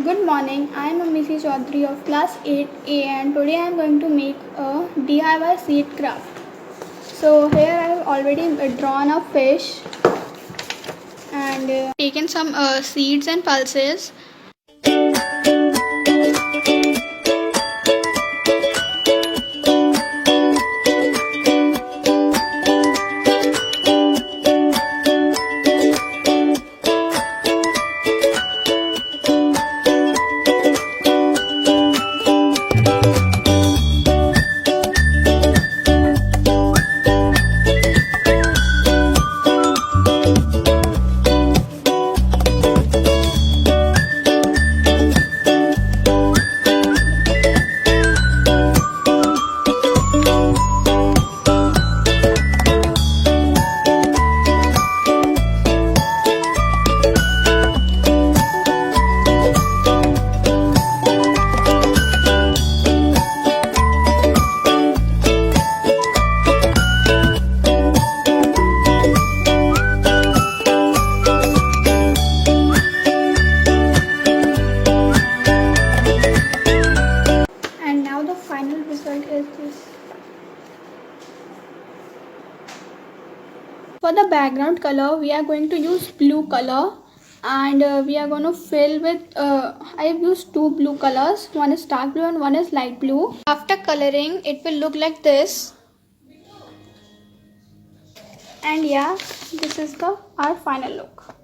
Good morning, I am Amishi Chaudhary of class 8A and today I am going to make a DIY seed craft. So here I have already drawn a fish and taken some seeds and pulses. Now the final result is this. For the background color, we are going to use blue color and we are going to fill with, I have used two blue colors. One is dark blue and one is light blue. After coloring, it will look like this. And yeah, this is our final look.